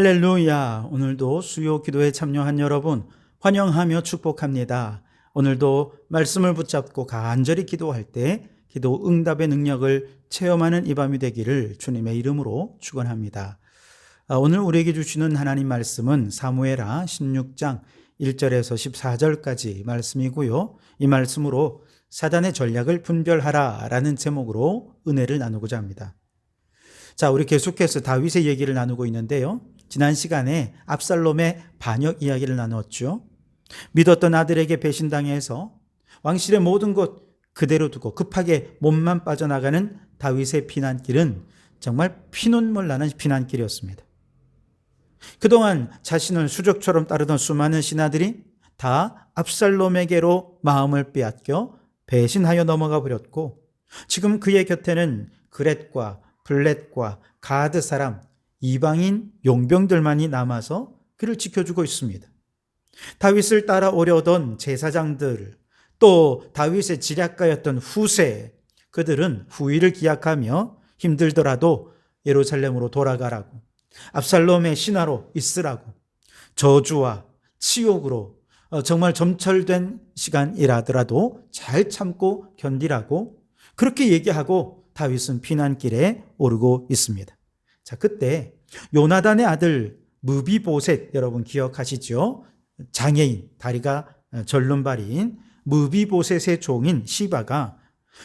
할렐루야. 오늘도 수요 기도에 참여한 여러분 환영하며 축복합니다. 오늘도 말씀을 붙잡고 간절히 기도할 때 기도 응답의 능력을 체험하는 이 밤이 되기를 주님의 이름으로 축원합니다. 오늘 우리에게 주시는 하나님 말씀은 사무엘하 16장 1절에서 14절까지 말씀이고요. 이 말씀으로 사단의 전략을 분별하라 라는 제목으로 은혜를 나누고자 합니다. 자, 우리 계속해서 다윗의 얘기를 나누고 있는데요. 지난 시간에 압살롬의 반역 이야기를 나누었죠. 믿었던 아들에게 배신당해서 왕실의 모든 것 그대로 두고 급하게 몸만 빠져나가는 다윗의 피난길은 정말 피눈물 나는 피난길이었습니다. 그동안 자신을 수족처럼 따르던 수많은 신하들이 다 압살롬에게로 마음을 빼앗겨 배신하여 넘어가 버렸고, 지금 그의 곁에는 그렛과 블렛과 가드 사람, 이방인 용병들만이 남아서 그를 지켜주고 있습니다. 다윗을 따라오려던 제사장들, 또 다윗의 지략가였던 후세, 그들은 후위를 기약하며 힘들더라도 예루살렘으로 돌아가라고, 압살롬의 신하로 있으라고, 저주와 치욕으로 정말 점철된 시간이라더라도 잘 참고 견디라고 그렇게 얘기하고 다윗은 피난길에 오르고 있습니다. 자, 그때 요나단의 아들 무비보셋, 여러분 기억하시죠? 장애인, 다리가 절름발이인 무비보셋의 종인 시바가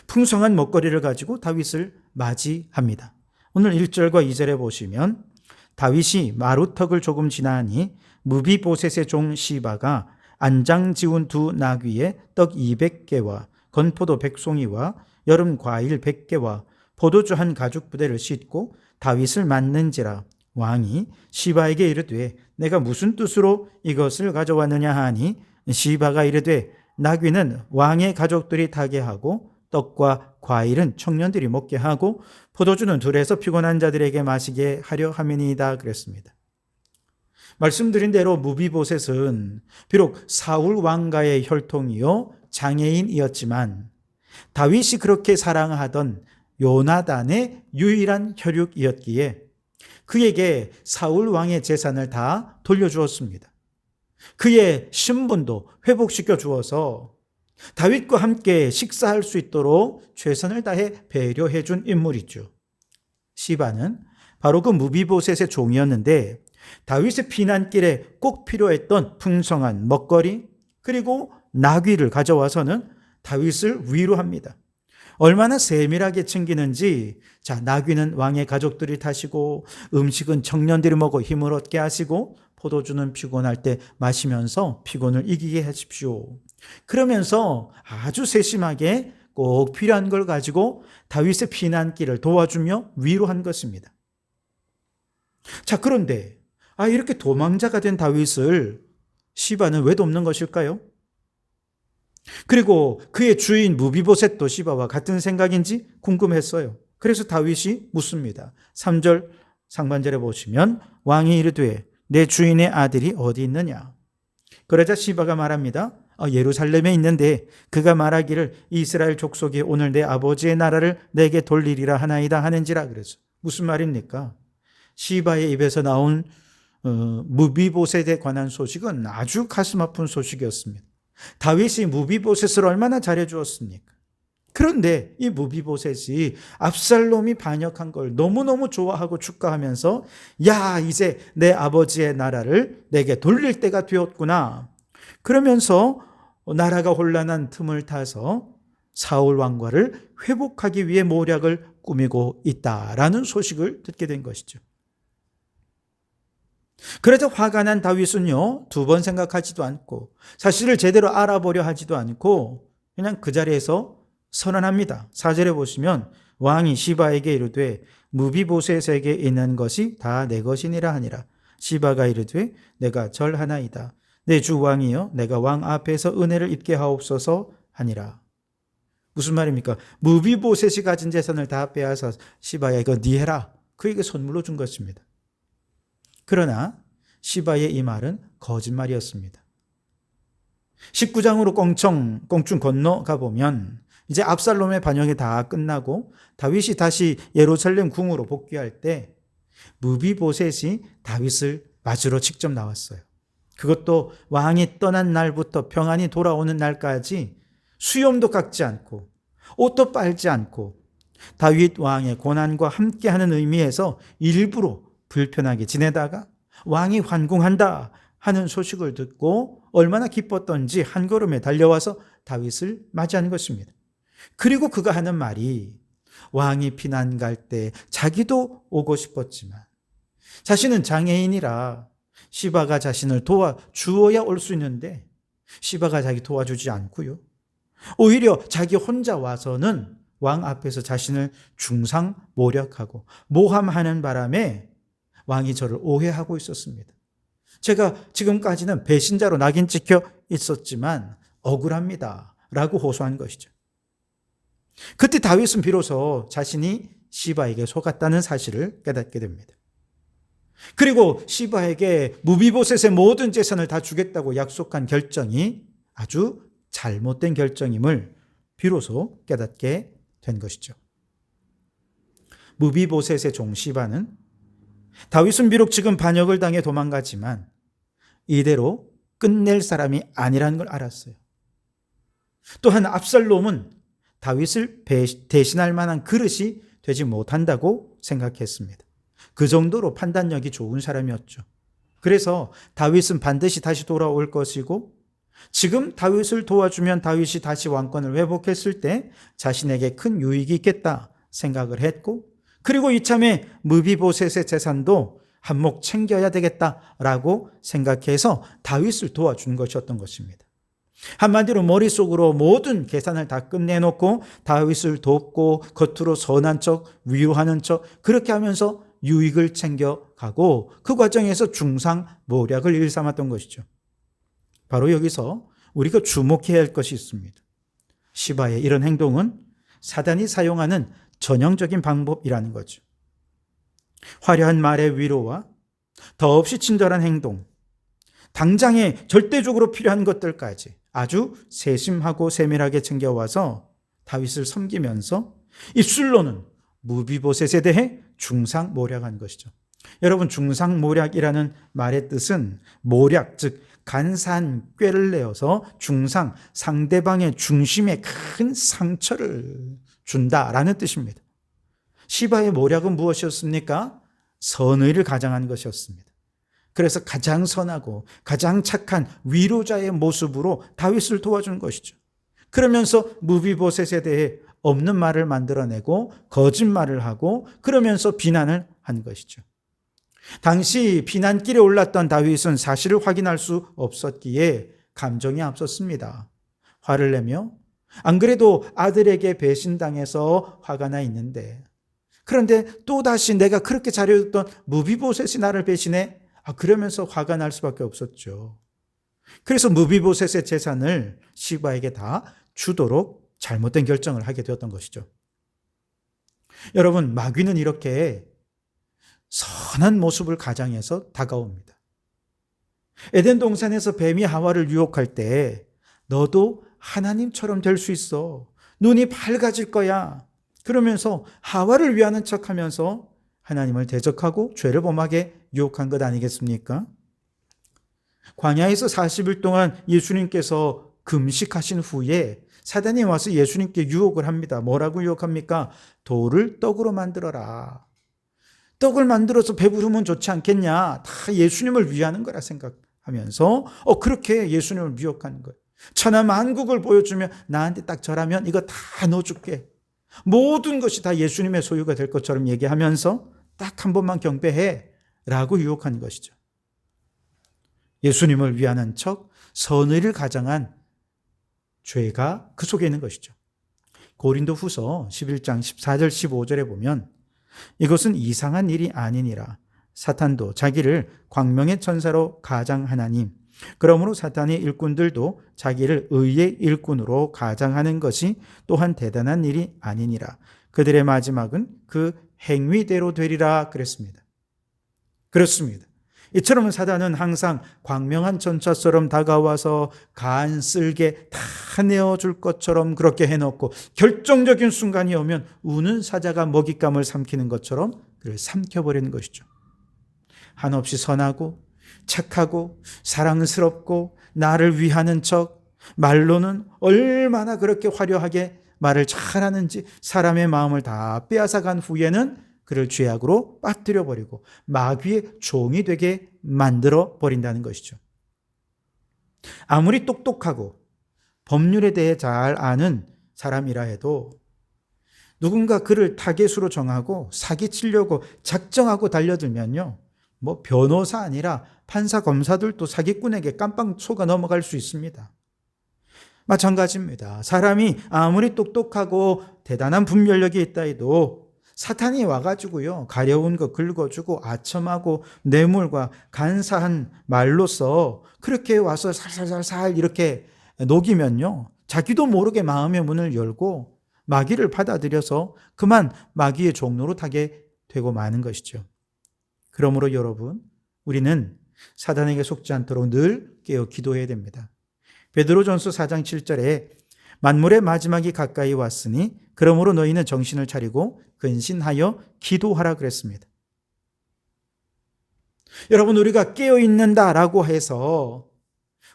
풍성한 먹거리를 가지고 다윗을 맞이합니다. 오늘 1절과 2절에 보시면 다윗이 마루턱을 조금 지나니 무비보셋의 종 시바가 안장 지운 두 나귀에 떡 200개와 건포도 100송이와 여름 과일 100개와 포도주 한 가죽 부대를 싣고 다윗을 맞는지라. 왕이 시바에게 이르되 내가 무슨 뜻으로 이것을 가져왔느냐 하니, 시바가 이르되 나귀는 왕의 가족들이 타게 하고 떡과 과일은 청년들이 먹게 하고 포도주는 들에서 피곤한 자들에게 마시게 하려 함이니이다 그랬습니다. 말씀드린 대로 무비보셋은 비록 사울 왕가의 혈통이요 장애인이었지만 다윗이 그렇게 사랑하던 요나단의 유일한 혈육이었기에 그에게 사울 왕의 재산을 다 돌려주었습니다. 그의 신분도 회복시켜 주어서 다윗과 함께 식사할 수 있도록 최선을 다해 배려해 준 인물이죠. 시바는 바로 그 무비보셋의 종이었는데 다윗의 피난길에 꼭 필요했던 풍성한 먹거리 그리고 나귀를 가져와서는 다윗을 위로합니다. 얼마나 세밀하게 챙기는지, 자, 나귀는 왕의 가족들이 타시고 음식은 청년들이 먹어 힘을 얻게 하시고 포도주는 피곤할 때 마시면서 피곤을 이기게 하십시오. 그러면서 아주 세심하게 꼭 필요한 걸 가지고 다윗의 피난길을 도와주며 위로한 것입니다. 자, 그런데 이렇게 도망자가 된 다윗을 시바는 왜 돕는 것일까요? 그리고 그의 주인 무비보셋도 시바와 같은 생각인지 궁금했어요. 그래서 다윗이 묻습니다. 3절 상반절에 보시면 왕이 이르되 내 주인의 아들이 어디 있느냐? 그러자 시바가 말합니다. 예루살렘에 있는데 그가 말하기를 이스라엘 족속이 오늘 내 아버지의 나라를 내게 돌리리라 하나이다 하는지라. 그래서 무슨 말입니까? 시바의 입에서 나온 무비보셋에 관한 소식은 아주 가슴 아픈 소식이었습니다. 다윗이 무비보셋을 얼마나 잘해주었습니까? 그런데 이 무비보셋이 압살롬이 반역한 걸 너무너무 좋아하고 축하하면서 야, 이제 내 아버지의 나라를 내게 돌릴 때가 되었구나. 그러면서 나라가 혼란한 틈을 타서 사울 왕과를 회복하기 위해 모략을 꾸미고 있다라는 소식을 듣게 된 것이죠. 그래서 화가 난 다윗은요, 두 번 생각하지도 않고 사실을 제대로 알아보려 하지도 않고 그냥 그 자리에서 선언합니다. 4절에 보시면 왕이 시바에게 이르되 무비보셋에게 있는 것이 다 내 것이니라 하니라. 시바가 이르되 내가 절하나이다. 내 주 왕이여 내가 왕 앞에서 은혜를 입게 하옵소서 하니라. 무슨 말입니까? 무비보셋이 가진 재산을 다 빼앗아 시바야 이거 네 해라. 그에게 선물로 준 것입니다. 그러나 시바의 이 말은 거짓말이었습니다. 19장으로 껑충 건너가 보면 이제 압살롬의 반역이 다 끝나고 다윗이 다시 예루살렘 궁으로 복귀할 때 무비보셋이 다윗을 맞으러 직접 나왔어요. 그것도 왕이 떠난 날부터 평안히 돌아오는 날까지 수염도 깎지 않고 옷도 빨지 않고 다윗 왕의 고난과 함께하는 의미에서 일부러 불편하게 지내다가 왕이 환궁한다 하는 소식을 듣고 얼마나 기뻤던지 한 걸음에 달려와서 다윗을 맞이하는 것입니다. 그리고 그가 하는 말이 왕이 피난 갈 때 자기도 오고 싶었지만 자신은 장애인이라 시바가 자신을 도와주어야 올 수 있는데 시바가 자기 도와주지 않고요. 오히려 자기 혼자 와서는 왕 앞에서 자신을 중상모략하고 모함하는 바람에 왕이 저를 오해하고 있었습니다. 제가 지금까지는 배신자로 낙인 찍혀 있었지만 억울합니다 라고 호소한 것이죠. 그때 다윗은 비로소 자신이 시바에게 속았다는 사실을 깨닫게 됩니다. 그리고 시바에게 무비보셋의 모든 재산을 다 주겠다고 약속한 결정이 아주 잘못된 결정임을 비로소 깨닫게 된 것이죠. 무비보셋의 종 시바는 다윗은 비록 지금 반역을 당해 도망가지만 이대로 끝낼 사람이 아니라는 걸 알았어요. 또한 압살롬은 다윗을 대신할 만한 그릇이 되지 못한다고 생각했습니다. 그 정도로 판단력이 좋은 사람이었죠. 그래서 다윗은 반드시 다시 돌아올 것이고 지금 다윗을 도와주면 다윗이 다시 왕권을 회복했을 때 자신에게 큰 유익이 있겠다 생각을 했고 그리고 이참에 무비보셋의 재산도 한몫 챙겨야 되겠다라고 생각해서 다윗을 도와준 것이었던 것입니다. 한마디로 머릿속으로 모든 계산을 다 끝내놓고 다윗을 돕고 겉으로 선한 척, 위로하는 척 그렇게 하면서 유익을 챙겨가고 그 과정에서 중상모략을 일삼았던 것이죠. 바로 여기서 우리가 주목해야 할 것이 있습니다. 시바의 이런 행동은 사단이 사용하는 전형적인 방법이라는 거죠. 화려한 말의 위로와 더없이 친절한 행동, 당장에 절대적으로 필요한 것들까지 아주 세심하고 세밀하게 챙겨와서 다윗을 섬기면서 입술로는 무비보셋에 대해 중상모략한 것이죠. 여러분, 중상모략이라는 말의 뜻은 모략, 즉 간사한 꾀를 내어서 상대방의 중심에 큰 상처를 준다라는 뜻입니다. 시바의 모략은 무엇이었습니까? 선의를 가장한 것이었습니다. 그래서 가장 선하고 가장 착한 위로자의 모습으로 다윗을 도와준 것이죠. 그러면서 무비보셋에 대해 없는 말을 만들어내고 거짓말을 하고 그러면서 비난을 한 것이죠. 당시 비난길에 올랐던 다윗은 사실을 확인할 수 없었기에 감정이 앞섰습니다. 화를 내며 안 그래도 아들에게 배신당해서 화가 나 있는데 그런데 또다시 내가 그렇게 잘해줬던 무비보셋이 나를 배신해? 그러면서 화가 날 수밖에 없었죠. 그래서 무비보셋의 재산을 시바에게 다 주도록 잘못된 결정을 하게 되었던 것이죠. 여러분, 마귀는 이렇게 선한 모습을 가장해서 다가옵니다. 에덴 동산에서 뱀이 하와를 유혹할 때 너도 하나님처럼 될 수 있어. 눈이 밝아질 거야. 그러면서 하와를 위하는 척하면서 하나님을 대적하고 죄를 범하게 유혹한 것 아니겠습니까? 광야에서 40일 동안 예수님께서 금식하신 후에 사단이 와서 예수님께 유혹을 합니다. 뭐라고 유혹합니까? 돌을 떡으로 만들어라. 떡을 만들어서 배부르면 좋지 않겠냐? 다 예수님을 위하는 거라 생각하면서 그렇게 예수님을 미혹하는 거예요. 천하 만국을 보여주면 나한테 딱 절하면 이거 다 넣어줄게. 모든 것이 다 예수님의 소유가 될 것처럼 얘기하면서 딱 한 번만 경배해 라고 유혹하는 것이죠. 예수님을 위하는 척 선의를 가장한 죄가 그 속에 있는 것이죠. 고린도후서 11장 14절 15절에 보면 이것은 이상한 일이 아니니라. 사탄도 자기를 광명의 천사로 가장하나니 그러므로 사탄의 일꾼들도 자기를 의의 일꾼으로 가장하는 것이 또한 대단한 일이 아니니라. 그들의 마지막은 그 행위대로 되리라 그랬습니다. 그렇습니다. 이처럼 사단은 항상 광명한 천사처럼 다가와서 간쓸게 다 내어줄 것처럼 그렇게 해놓고 결정적인 순간이 오면 우는 사자가 먹잇감을 삼키는 것처럼 그를 삼켜버리는 것이죠. 한없이 선하고 착하고 사랑스럽고 나를 위하는 척, 말로는 얼마나 그렇게 화려하게 말을 잘하는지 사람의 마음을 다 빼앗아간 후에는 그를 죄악으로 빠뜨려 버리고 마귀의 종이 되게 만들어 버린다는 것이죠. 아무리 똑똑하고 법률에 대해 잘 아는 사람이라 해도 누군가 그를 타겟으로 정하고 사기치려고 작정하고 달려들면요, 뭐 변호사 아니라 판사 검사들도 사기꾼에게 깜빡 속아 넘어갈 수 있습니다. 마찬가지입니다. 사람이 아무리 똑똑하고 대단한 분별력이 있다 해도 사탄이 와가지고요, 가려운 거 긁어주고 아첨하고 뇌물과 간사한 말로써 그렇게 와서 살살살살 이렇게 녹이면요, 자기도 모르게 마음의 문을 열고 마귀를 받아들여서 그만 마귀의 종로로 타게 되고 마는 것이죠. 그러므로 여러분, 우리는 사단에게 속지 않도록 늘 깨어 기도해야 됩니다. 베드로전서 4장 7절에 만물의 마지막이 가까이 왔으니 그러므로 너희는 정신을 차리고 근신하여 기도하라 그랬습니다. 여러분, 우리가 깨어 있는다라고 해서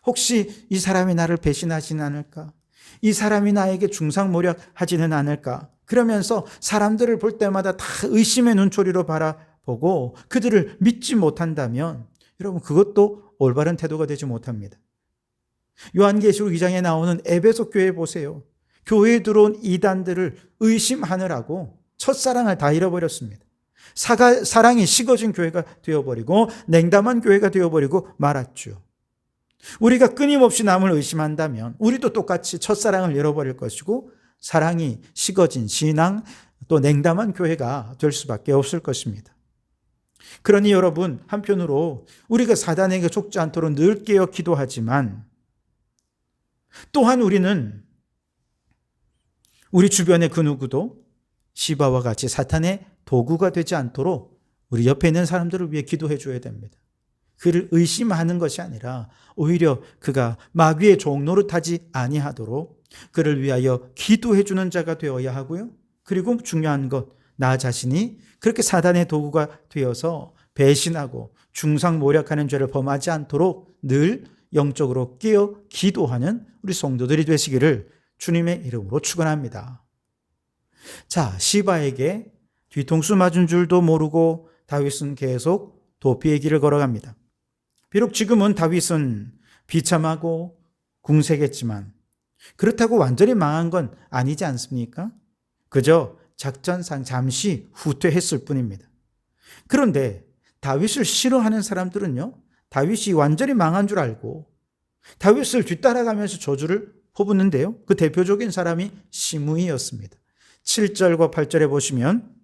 혹시 이 사람이 나를 배신하지는 않을까? 이 사람이 나에게 중상모략하지는 않을까? 그러면서 사람들을 볼 때마다 다 의심의 눈초리로 바라보고 그들을 믿지 못한다면 여러분, 그것도 올바른 태도가 되지 못합니다. 요한계시록 2장에 나오는 에베소 교회 보세요. 교회에 들어온 이단들을 의심하느라고 첫사랑을 다 잃어버렸습니다. 사랑이 식어진 교회가 되어버리고 냉담한 교회가 되어버리고 말았죠. 우리가 끊임없이 남을 의심한다면 우리도 똑같이 첫사랑을 잃어버릴 것이고 사랑이 식어진 신앙, 또 냉담한 교회가 될 수밖에 없을 것입니다. 그러니 여러분, 한편으로 우리가 사단에게 속지 않도록 늘 깨어 기도하지만 또한 우리는 우리 주변의 그 누구도 시바와 같이 사탄의 도구가 되지 않도록 우리 옆에 있는 사람들을 위해 기도해 줘야 됩니다. 그를 의심하는 것이 아니라 오히려 그가 마귀의 종노릇하지 아니하도록 그를 위하여 기도해 주는 자가 되어야 하고요. 그리고 중요한 것, 나 자신이 그렇게 사단의 도구가 되어서 배신하고 중상모략하는 죄를 범하지 않도록 늘 영적으로 깨어 기도하는 우리 성도들이 되시기를 주님의 이름으로 축원합니다. 자, 시바에게 뒤통수 맞은 줄도 모르고 다윗은 계속 도피의 길을 걸어갑니다. 비록 지금은 다윗은 비참하고 궁색했지만 그렇다고 완전히 망한 건 아니지 않습니까? 그저 작전상 잠시 후퇴했을 뿐입니다. 그런데 다윗을 싫어하는 사람들은요, 다윗이 완전히 망한 줄 알고 다윗을 뒤따라가면서 저주를 퍼붓는데요. 그 대표적인 사람이 시므이였습니다. 7절과 8절에 보시면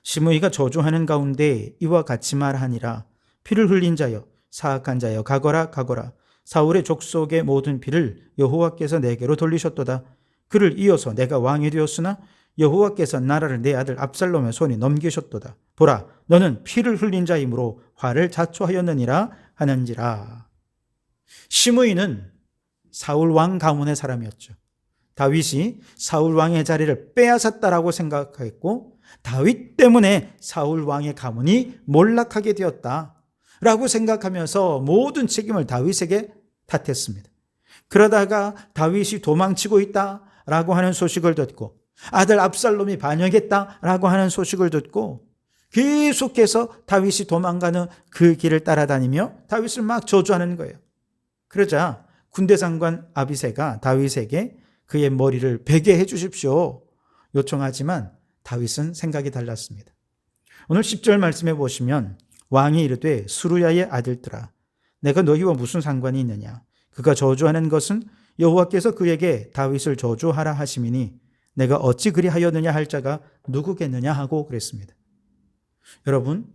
시므이가 저주하는 가운데 이와 같이 말하니라. 피를 흘린 자여, 사악한 자여, 가거라 가거라. 사울의 족속의 모든 피를 여호와께서 내게로 돌리셨도다. 그를 이어서 내가 왕이 되었으나 여호와께서 나라를 내 아들 압살롬의 손에 넘기셨도다. 보라, 너는 피를 흘린 자이므로 화를 자초하였느니라 하는지라. 시므이는 사울 왕 가문의 사람이었죠. 다윗이 사울 왕의 자리를 빼앗았다라고 생각했고 다윗 때문에 사울 왕의 가문이 몰락하게 되었다라고 생각하면서 모든 책임을 다윗에게 탓했습니다. 그러다가 다윗이 도망치고 있다라고 하는 소식을 듣고 아들 압살롬이 반역했다라고 하는 소식을 듣고 계속해서 다윗이 도망가는 그 길을 따라다니며 다윗을 막 저주하는 거예요. 그러자 군대장관 아비새가 다윗에게 그의 머리를 베게 해 주십시오 요청하지만 다윗은 생각이 달랐습니다. 오늘 10절 말씀해 보시면 왕이 이르되 수루야의 아들들아 내가 너희와 무슨 상관이 있느냐 그가 저주하는 것은 여호와께서 그에게 다윗을 저주하라 하심이니 내가 어찌 그리하였느냐 할 자가 누구겠느냐 하고 그랬습니다. 여러분,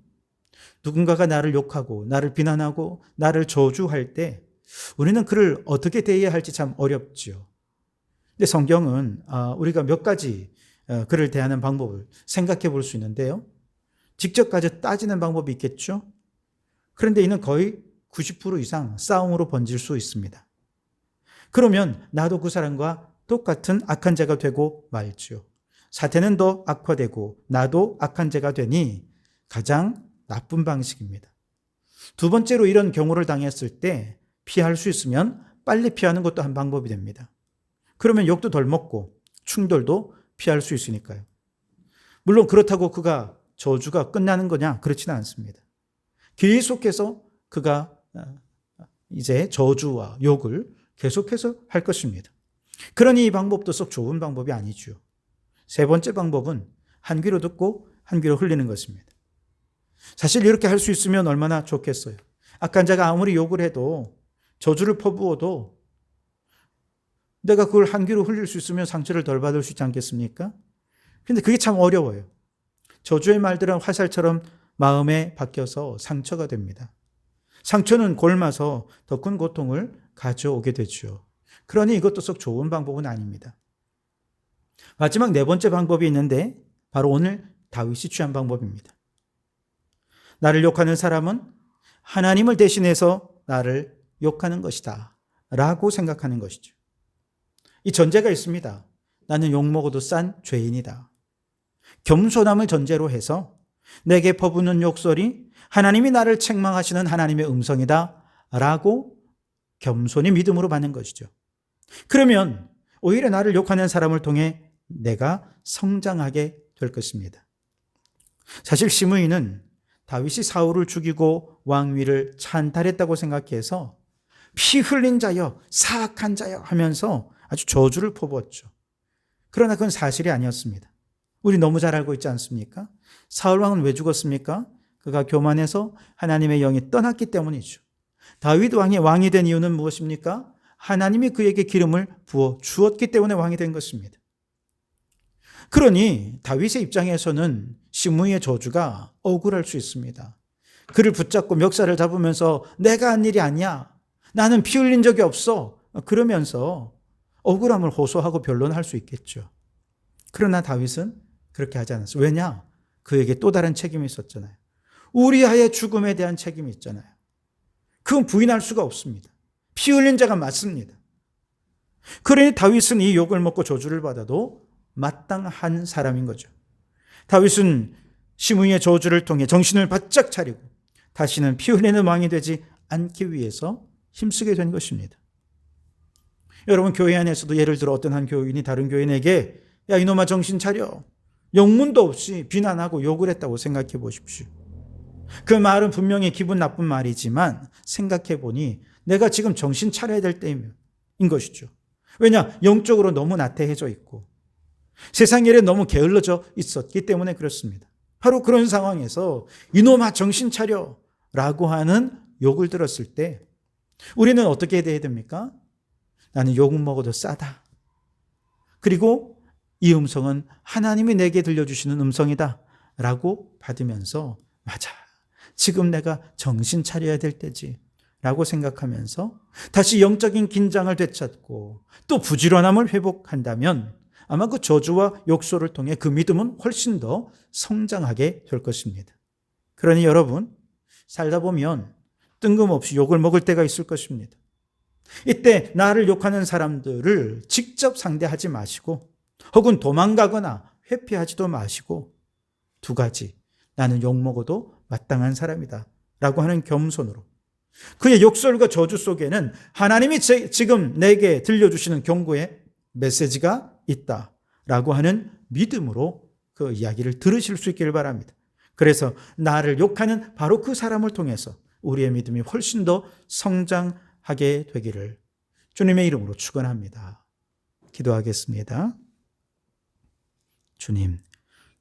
누군가가 나를 욕하고 나를 비난하고 나를 저주할 때 우리는 그를 어떻게 대해야 할지 참 어렵지요. 근데 성경은 우리가 몇 가지 그를 대하는 방법을 생각해 볼 수 있는데요. 직접까지 따지는 방법이 있겠죠. 그런데 이는 거의 90% 이상 싸움으로 번질 수 있습니다. 그러면 나도 그 사람과 똑같은 악한 자가 되고 말지요. 사태는 더 악화되고 나도 악한 자가 되니 가장 나쁜 방식입니다. 두 번째로 이런 경우를 당했을 때 피할 수 있으면 빨리 피하는 것도 한 방법이 됩니다. 그러면 욕도 덜 먹고 충돌도 피할 수 있으니까요. 물론 그렇다고 그가 저주가 끝나는 거냐? 그렇지는 않습니다. 계속해서 그가 이제 저주와 욕을 계속해서 할 것입니다. 그러니 이 방법도 썩 좋은 방법이 아니죠. 세 번째 방법은 한 귀로 듣고 한 귀로 흘리는 것입니다. 사실 이렇게 할 수 있으면 얼마나 좋겠어요. 악한 자가 아무리 욕을 해도 저주를 퍼부어도 내가 그걸 한 귀로 흘릴 수 있으면 상처를 덜 받을 수 있지 않겠습니까? 근데 그게 참 어려워요. 저주의 말들은 화살처럼 마음에 박혀서 상처가 됩니다. 상처는 골마서 더 큰 고통을 가져오게 되죠. 그러니 이것도 썩 좋은 방법은 아닙니다. 마지막 네 번째 방법이 있는데 바로 오늘 다윗이 취한 방법입니다. 나를 욕하는 사람은 하나님을 대신해서 나를 욕하는 것이다 라고 생각하는 것이죠. 이 전제가 있습니다. 나는 욕먹어도 싼 죄인이다. 겸손함을 전제로 해서 내게 퍼부는 욕설이 하나님이 나를 책망하시는 하나님의 음성이다 라고 겸손히 믿음으로 받는 것이죠. 그러면 오히려 나를 욕하는 사람을 통해 내가 성장하게 될 것입니다. 사실 시므이는 다윗이 사울을 죽이고 왕위를 찬탈했다고 생각해서 피 흘린 자여 사악한 자여 하면서 아주 저주를 퍼부었죠. 그러나 그건 사실이 아니었습니다. 우리 너무 잘 알고 있지 않습니까? 사울 왕은 왜 죽었습니까? 그가 교만해서 하나님의 영이 떠났기 때문이죠. 다윗 왕이 왕이 된 이유는 무엇입니까? 하나님이 그에게 기름을 부어 주었기 때문에 왕이 된 것입니다. 그러니 다윗의 입장에서는 시므이의 저주가 억울할 수 있습니다. 그를 붙잡고 멱살을 잡으면서 내가 한 일이 아니야. 나는 피 흘린 적이 없어. 그러면서 억울함을 호소하고 변론할 수 있겠죠. 그러나 다윗은 그렇게 하지 않았어요. 왜냐? 그에게 또 다른 책임이 있었잖아요. 우리아의 죽음에 대한 책임이 있잖아요. 그건 부인할 수가 없습니다. 피 흘린 자가 맞습니다. 그러니 다윗은 이 욕을 먹고 저주를 받아도 마땅한 사람인 거죠. 다윗은 시므이의 저주를 통해 정신을 바짝 차리고 다시는 피 흘리는 왕이 되지 않기 위해서 힘쓰게 된 것입니다. 여러분, 교회 안에서도 예를 들어 어떤 한 교인이 다른 교인에게 야 이놈아 정신 차려. 영문도 없이 비난하고 욕을 했다고 생각해 보십시오. 그 말은 분명히 기분 나쁜 말이지만 생각해 보니 내가 지금 정신 차려야 될 때인 것이죠. 왜냐? 영적으로 너무 나태해져 있고 세상 일에 너무 게을러져 있었기 때문에 그렇습니다. 바로 그런 상황에서 이놈아 정신 차려 라고 하는 욕을 들었을 때 우리는 어떻게 해야 됩니까? 나는 욕 먹어도 싸다. 그리고 이 음성은 하나님이 내게 들려주시는 음성이다 라고 받으면서 맞아. 지금 내가 정신 차려야 될 때지 라고 생각하면서 다시 영적인 긴장을 되찾고 또 부지런함을 회복한다면 아마 그 저주와 욕설을 통해 그 믿음은 훨씬 더 성장하게 될 것입니다. 그러니 여러분, 살다 보면 뜬금없이 욕을 먹을 때가 있을 것입니다. 이때 나를 욕하는 사람들을 직접 상대하지 마시고 혹은 도망가거나 회피하지도 마시고 두 가지, 나는 욕 먹어도 마땅한 사람이다 라고 하는 겸손으로 그의 욕설과 저주 속에는 하나님이 지금 내게 들려주시는 경고의 메시지가 있다라고 하는 믿음으로 그 이야기를 들으실 수 있기를 바랍니다. 그래서 나를 욕하는 바로 그 사람을 통해서 우리의 믿음이 훨씬 더 성장하게 되기를 주님의 이름으로 축원합니다. 기도하겠습니다. 주님,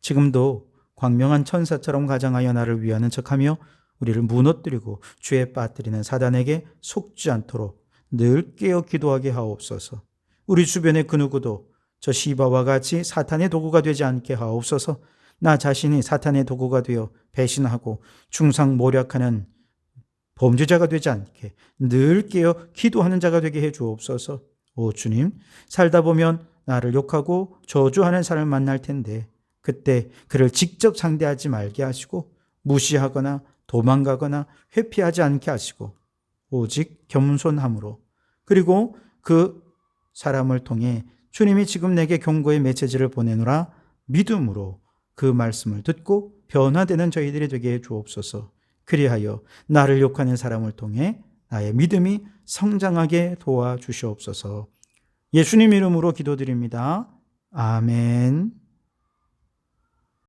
지금도 광명한 천사처럼 가장하여 나를 위하는 척하며 우리를 무너뜨리고 죄에 빠뜨리는 사단에게 속지 않도록 늘 깨어 기도하게 하옵소서. 우리 주변의 그 누구도 저 시바와 같이 사탄의 도구가 되지 않게 하옵소서. 나 자신이 사탄의 도구가 되어 배신하고 중상모략하는 범죄자가 되지 않게 늘 깨어 기도하는 자가 되게 해 주옵소서. 오 주님, 살다 보면 나를 욕하고 저주하는 사람을 만날 텐데 그때 그를 직접 상대하지 말게 하시고 무시하거나 도망가거나 회피하지 않게 하시고 오직 겸손함으로 그리고 그 사람을 통해 주님이 지금 내게 경고의 메시지를 보내노라 믿음으로 그 말씀을 듣고 변화되는 저희들이 되게 해 주옵소서. 그리하여 나를 욕하는 사람을 통해 나의 믿음이 성장하게 도와주시옵소서. 예수님 이름으로 기도드립니다. 아멘.